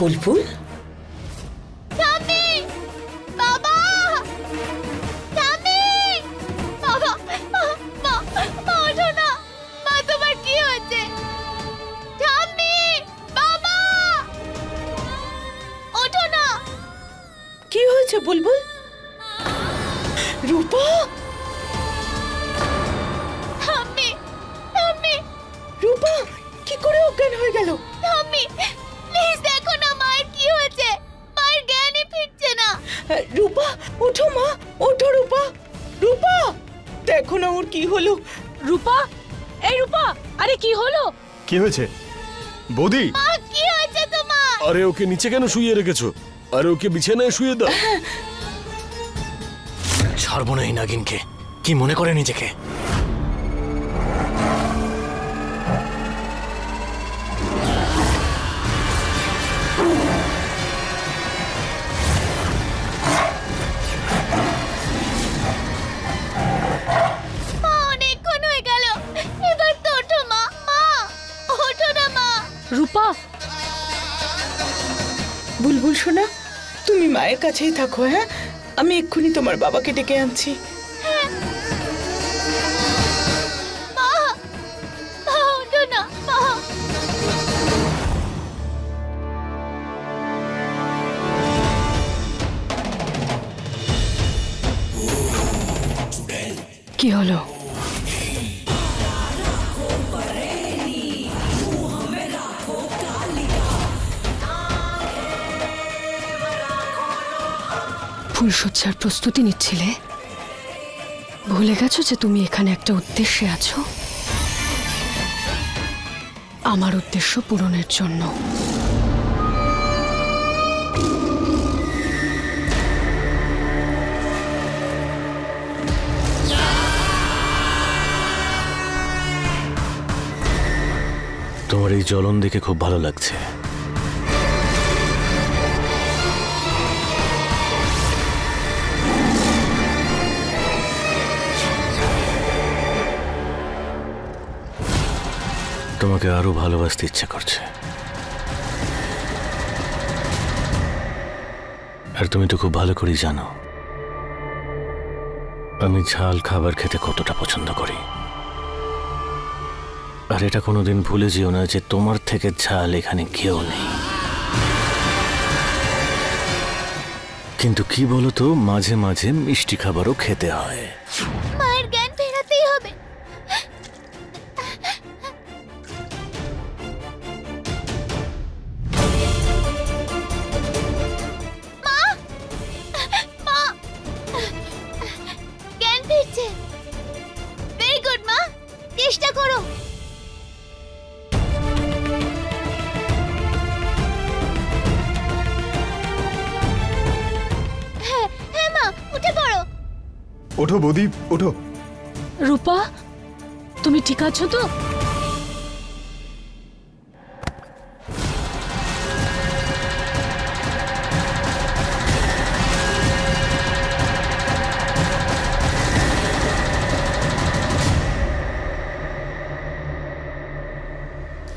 বুলবুল, ঠাম্মি, বাবা, ঠাম্মি, বাবা, মা, ওঠো না, মা তোমার কি হয়েছে? ঠাম্মি, বাবা, ওঠো না। কি হয়েছে বুলবুল? রূপা, ঠাম্মি, ঠাম্মি, রূপা কি করে অজ্ঞান হয়ে গেল? ঠাম্মি, প্লিজ দেখো না মায়ের কি হয়েছে। মায়ের জ্ঞানই ফিরছে না। রূপা ওঠো মা, ওঠো রূপা, রূপা দেখো না ওর কি হলো। রূপা, এই রূপা, আরে কি হলো? কি হয়েছে বৌদি? মা কি হয়েছে তোমার? আরে ওকে নিচে কেন শুইয়ে রেখেছো? আরে ওকে বিছানায় শুয়ে দাও। ছাড়বো না এই নাগিনকে। কি মনে করে নিজেকে? মা অনেকক্ষণ হয়ে গেল, এবার তো ওঠো মা। মা ওঠো না মা। রূপা, বুলবুল শোনা, তুমি মায়ের কাছেই থাকো। হ্যাঁ, আমি এক্ষুনি তোমার বাবাকে ডেকে আনছি। মা, মা ওঠো না মা। কি হলো? ফুলসজ্জার প্রস্তুতি নিচ্ছিলে? ভুলে গেছো যে তুমি এখানে একটা উদ্দেশ্যে আছো? আমার উদ্দেশ্য পূরণের জন্য। তোমার এই জ্বলন দেখে খুব ভালো লাগছে। তোমাকে আরো ভালোবাসতে ইচ্ছে করছে। আর তুমি তো খুব ভালো করেই জানো আমি ঝাল খাবার খেতে কতটা পছন্দ করি। আর এটা কোনোদিন ভুলে যেও না যে তোমার থেকে ঝাল এখানে কেউ নেই। কিন্তু কি বলতো, মাঝে মাঝে মিষ্টি খাবারও খেতে হয়। মায়ের জ্ঞান ফেরাতেই হবে। মা, মা, জ্ঞান ফিরছে। ভেরি গুড মা, চেষ্টা করো। হ্যাঁ হ্যাঁ মা, উঠে পড়ো। ওঠো বৌদি, ওঠো। রূপা, তুমি ঠিক আছো তো?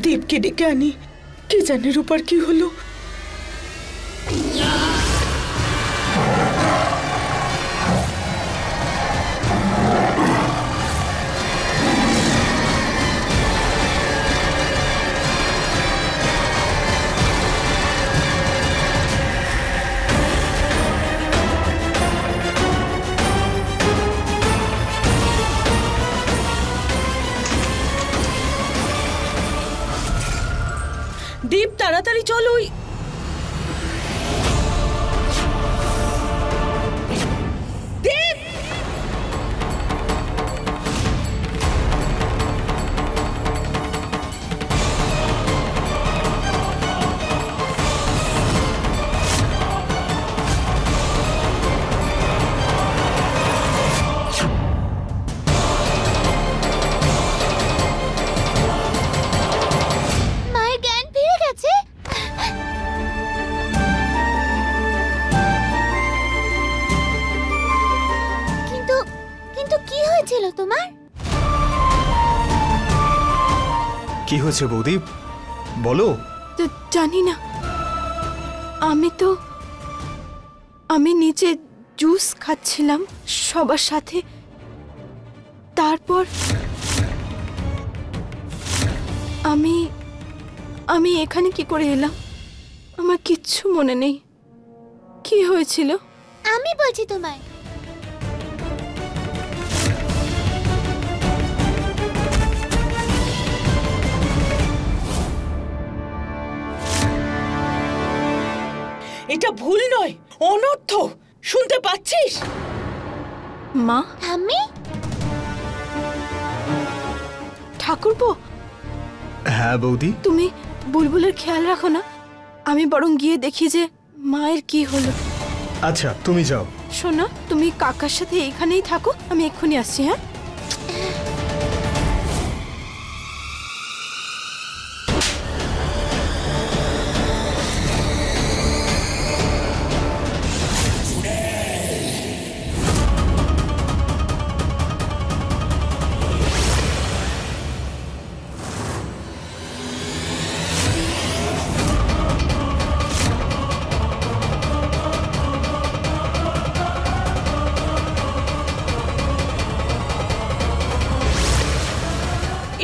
দীপকে ডেকে আনি। কে জানে রূপার কি হলো। দীপ তাড়াতাড়ি চলো। দীপ, মায়ের জ্ঞান ফিরে গেছে। কিন্তু কিন্তু কি হয়েছিল তোমার? কি হয়েছে বৌদি, বলো। জানি না, আমি নিচে জুস খাচ্ছিলাম সবার সাথে, তারপর আমি এখানে কি করে এলাম আমার কিচ্ছু মনে নেই। কি হয়েছিল? আমি বলছি তোমায়। এটা ভুল নয়, অনর্থ। শুনতে পাচ্ছিস? মা, আমি ঠাকুরপো, হ্যাঁ বৌদি। তুমি বুলবুলের খেয়াল রাখো না, আমি বরং গিয়ে দেখি যে মায়ের কি হলো। আচ্ছা তুমি যাও। শোনো, তুমি কাকার সাথে এখানেই থাকো, আমি এক্ষুনি আসছি। হ্যাঁ,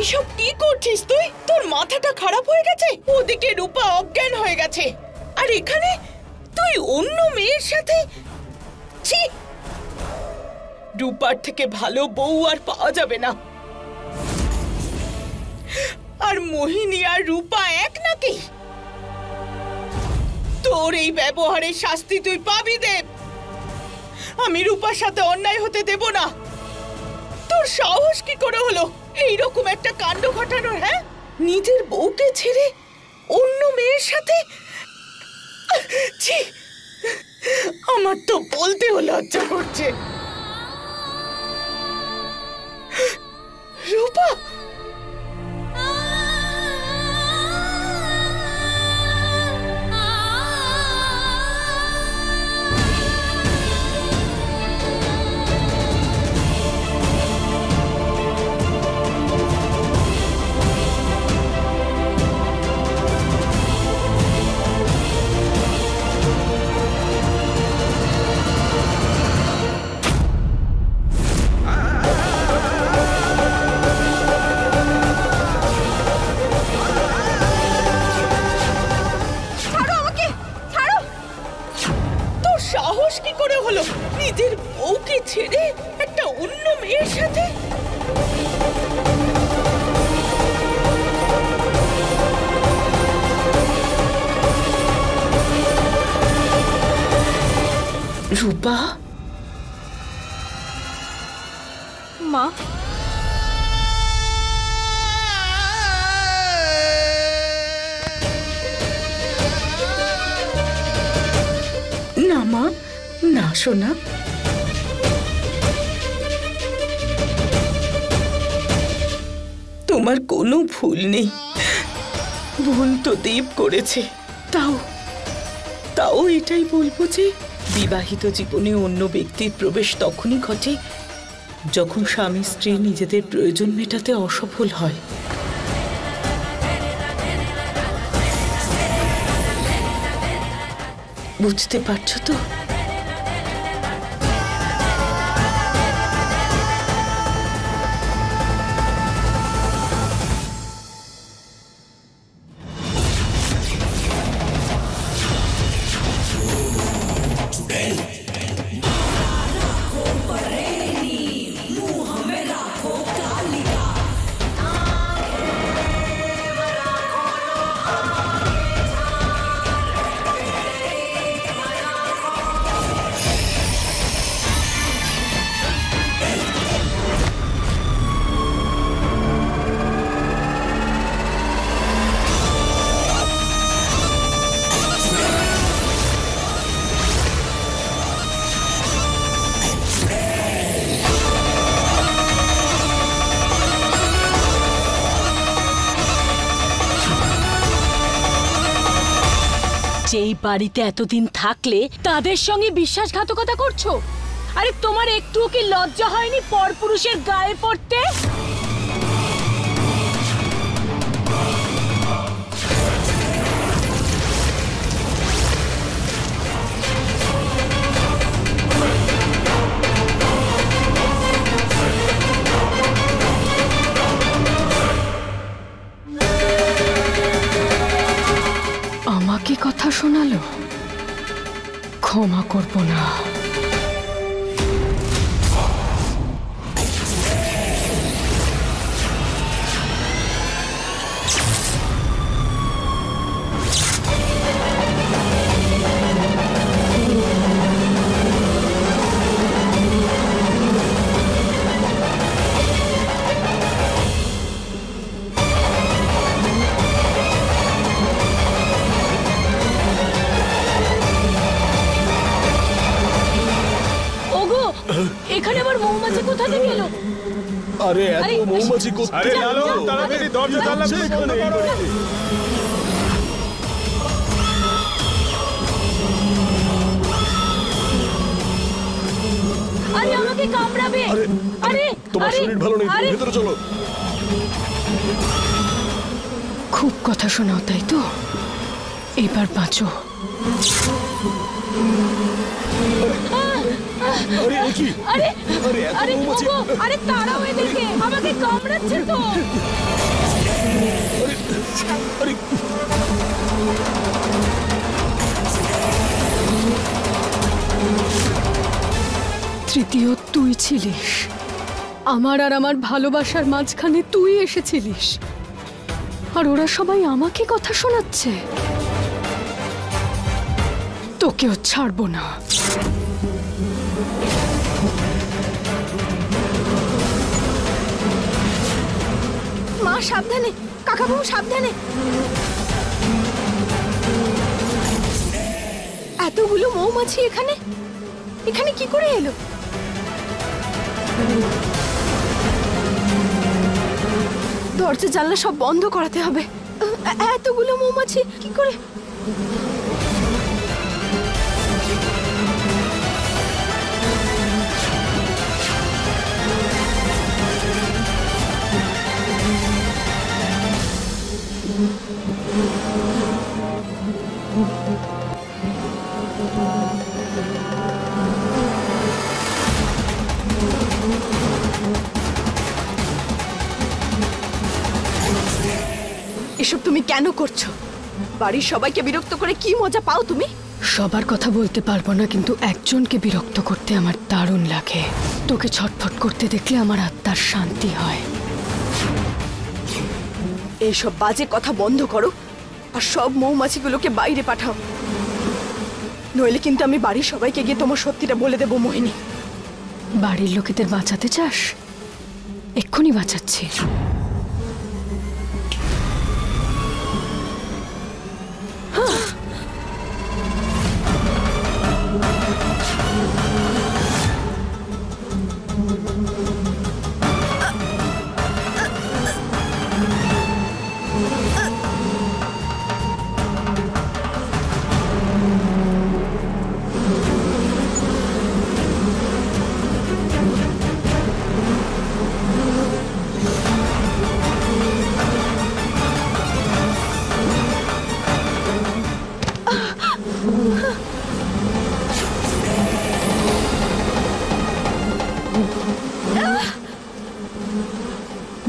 এসব কি করছিস তুই? তোর মাথাটা খারাপ হয়ে গেছে? ওদিকে রূপা অজ্ঞান হয়ে গেছে, আর এখানে তুই অন্য মেয়ের সাথে। ছি! রূপার থেকে ভালো বউ আর পাওয়া যাবে না। আর মোহিনী আর রূপা এক নাকি? তোর এই ব্যবহারের শাস্তি তুই পাবি দেব। আমি রূপার সাথে অন্যায় হতে দেব না। তোর সাহস কি করে হলো এইরকম একটা কাণ্ড ঘটানোর? হ্যাঁ, নিজের বউকে ছেড়ে অন্য মেয়ের সাথে। ছি! আমার তো বলতেও লজ্জা করছে। রূপা, সাহস কি করে হলো নিজের বউকে ছেড়ে একটা অন্য মেয়ের সাথে? রূপা, মা, না মা, না সোনা। তোমার কোনো ভুল নেই। ভুল তো দেব করেছে। তাও এটাই বলবো যে বিবাহিত জীবনে অন্য ব্যক্তির প্রবেশ তখনই ঘটে যখন স্বামী স্ত্রী নিজেদের প্রয়োজন মেটাতে অসফল হয়। বুঝতে পারছো তো? যেই বাড়িতে এতদিন থাকলে তাদের সঙ্গে বিশ্বাসঘাতকতা করছো? আরে তোমার একটুও কি লজ্জা হয়নি পরপুরুষের গায়ে পড়তে? ক্ষমা করব না। এখানে আবার মৌমাছি কোথা থেকে এলো? আরে এত মৌমাছি আরে লালু তাড়াতাড়ি দরজা জানলা বন্ধ করো। আরে আমাকে কামড়াবে। আরে তোমার শরীর ভালো নেই, তুমি ভেতরে চলো। খুব কথা শোনাও তাই তো? এবার বাঁচো। আরে এ কি? আরে আরে এত আরে মৌমাছি! ওগো, আরে তাড়াও এদেরকে, আমাকে কামড়াচ্ছে তো। আরে তৃতীয় তুই ছিলিস, আমার আর আমার ভালোবাসার মাঝখানে তুই এসেছিলিস, আর ওরা সবাই আমাকে কথা শোনাচ্ছে। তোকেও ছাড়বো না। মা সাবধানে, কাকাবাবু সাবধানে। এতগুলো মৌমাছি এখানে এখানে কি করে এলো? দরজা জানলা সব বন্ধ করাতে হবে। এতগুলো মৌমাছি কি করে? এসব তুমি কেন করছো? বাড়ির সবাইকে বিরক্ত করে কি মজা পাও তুমি? সবার কথা বলতে পারবো না, কিন্তু একজনকে বিরক্ত করতে আমার দারুণ লাগে। তোকে ছটফট করতে দেখলে আমার আত্মার শান্তি হয়। এইসব বাজে কথা বন্ধ করো আর সব মৌমাছিগুলোকে বাইরে পাঠাও, নইলে কিন্তু আমি বাড়ির সবাইকে গিয়ে তোমার সত্যিটা বলে দেবো। মোহিনী, বাড়ির লোকেদের বাঁচাতে চাস? এক্ষুনি বাঁচাচ্ছি।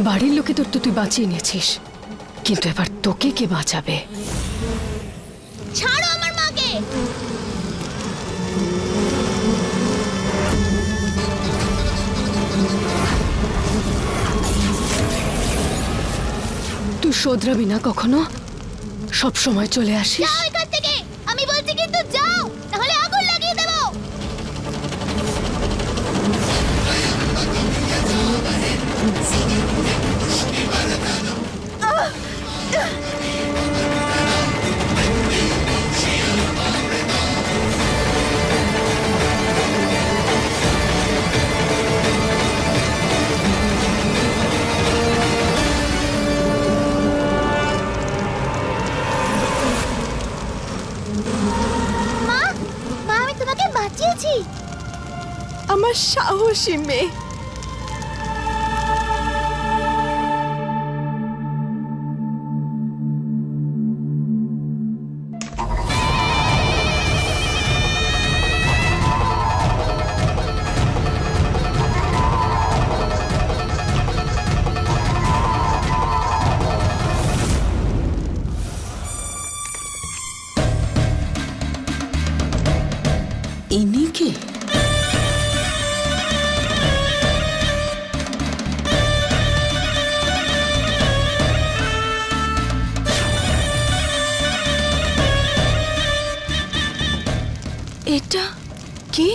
বাড়ির লোকেদের তো তুই বাঁচিয়ে নিয়েছিস, কিন্তু এবার তোকে কে বাঁচাবে? ছাড়ো আমার মাকে। তুই শোধরাবি না কখনো? সব সময় চলে আসিস। যাও এখান থেকে, আমি বলছি কিন্তু যাও, নাহলে আগুন লাগিয়ে দেবো। মা, মা আমি তোমাকে বাঁচিয়েছি। আমার সাহসী মেয়ে। কে?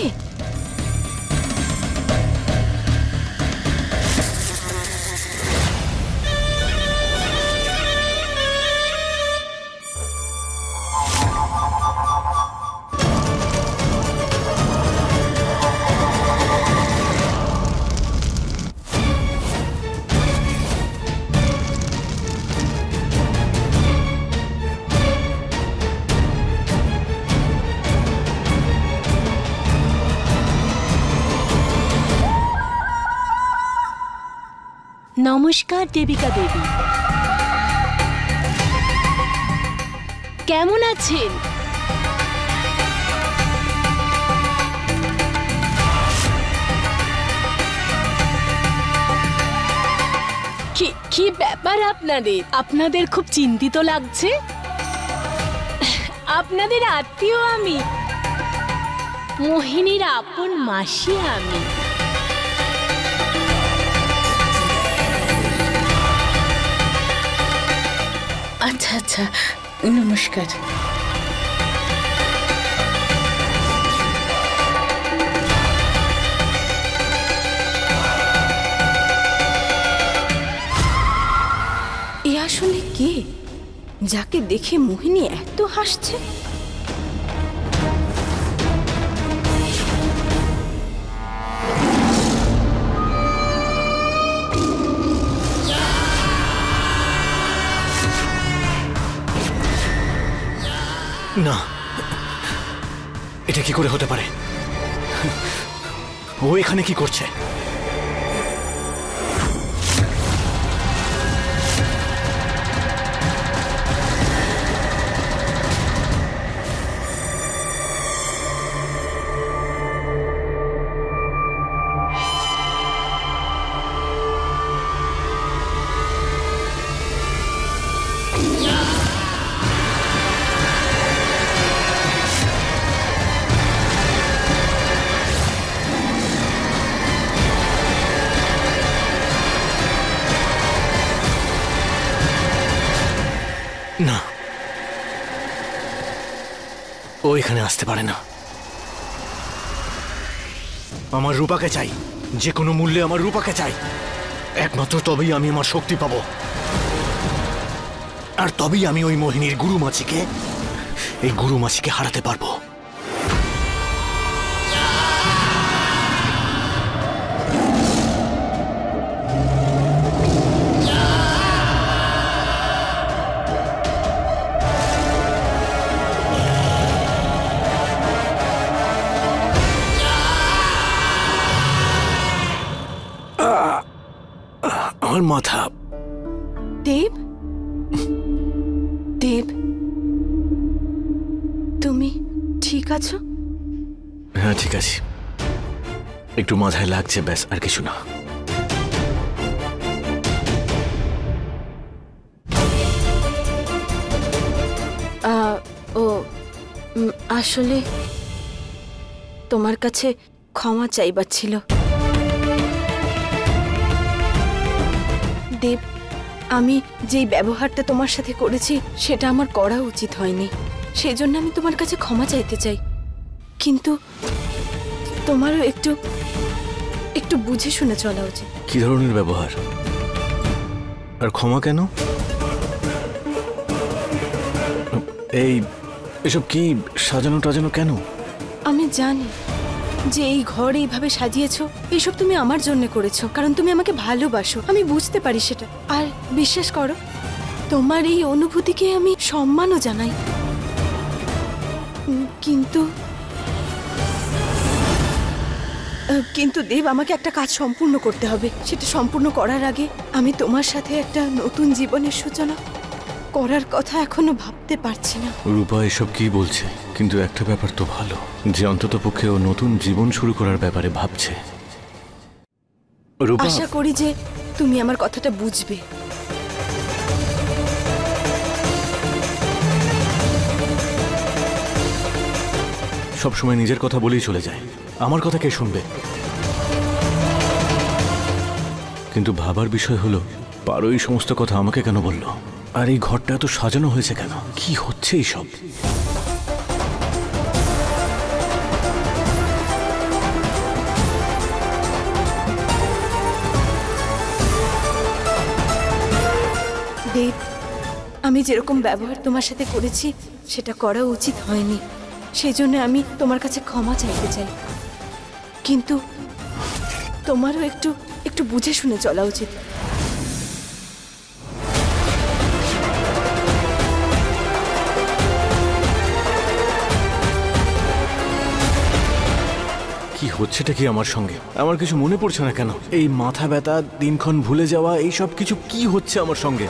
নমস্কার দেবিকা দেবী, কেমন আছেন? কি ব্যাপার আপনাদের খুব চিন্তিত লাগছে? আপনাদের আত্মীয় আমি, মোহিনীর আপন মাসি আমি। আচ্ছা আচ্ছা, নমস্কার। এ আসলে কে, যাকে দেখে মোহিনী এত হাসছে? না, এটা কি করে হতে পারে? ও এখানে কি করছে? না, ও এখানে আসতে পারে না। আমার রূপাকে চাই, যে কোনো মূল্যে আমার রূপাকে চাই। একমাত্র তবেই আমি আমার শক্তি পাবো, আর তবেই আমি ওই মোহিনীর গুরু মাছিকে হারাতে পারবো। আমার মাথা। দেব, দেব, তুমি ঠিক আছো? হ্যাঁ ঠিক আছে, একটু মাথায় লাগছে, ব্যাস, আর কিছু না। আসলে তোমার কাছে ক্ষমা চাইবার ছিল। দেব, আমি যেই ব্যবহারটা তোমার সাথে করেছি সেটা আমার করা উচিত হয়নি, সেজন্য আমি তোমার কাছে ক্ষমা চাইতে চাই। কিন্তু তোমারও একটু বুঝে শুনে চলা উচিত। কি ধরনের ব্যবহার আর ক্ষমা কেন? এসব কি সাজানো টাজানো কেন? আমি জানি যে এই ঘর এইভাবে সাজিয়েছো, এইসব তুমি আমার জন্য করেছো, কারণ তুমি আমাকে ভালোবাসো, আমি বুঝতে পারি সেটা। আর বিশ্বাস করো, তোমার এই অনুভূতিকে আমি সম্মানও জানাই। কিন্তু দেব, আমাকে একটা কাজ সম্পূর্ণ করতে হবে। সেটা সম্পূর্ণ করার আগে আমি তোমার সাথে একটা নতুন জীবনের সূচনা করার কথা এখনো ভাবতে পারছি না। রূপা এসব কি বলছে? কিন্তু একটা ব্যাপার তো ভালো, যে অন্তত পক্ষে ও নতুন জীবন শুরু করার ব্যাপারে ভাবছে। রূপা, আশা করি যে তুমি আমার কথাটা বুঝবে। সবসময় নিজের কথা বলেই চলে যায়, আমার কথা কে শুনবে? কিন্তু ভাবার বিষয় হলো, পারো এই সমস্ত কথা আমাকে কেন বললো? আর এই ঘরটা এত সাজানো হয়েছে কেন? কি হচ্ছে এইসব? আমি যেরকম ব্যবহার তোমার সাথে করেছি সেটা করা উচিত হয়নি, সেই জন্য আমি তোমার কাছে ক্ষমা চাইতে চাই। কিন্তু তোমারও একটু একটু বুঝে শুনে চলা উচিত। কি হচ্ছেটা কি আমার সঙ্গে? আমার কিছু মনে পড়ছে না কেন? এই মাথা ব্যথা, দিনক্ষণ ভুলে যাওয়া, এই সব কিছু কি হচ্ছে আমার সঙ্গে?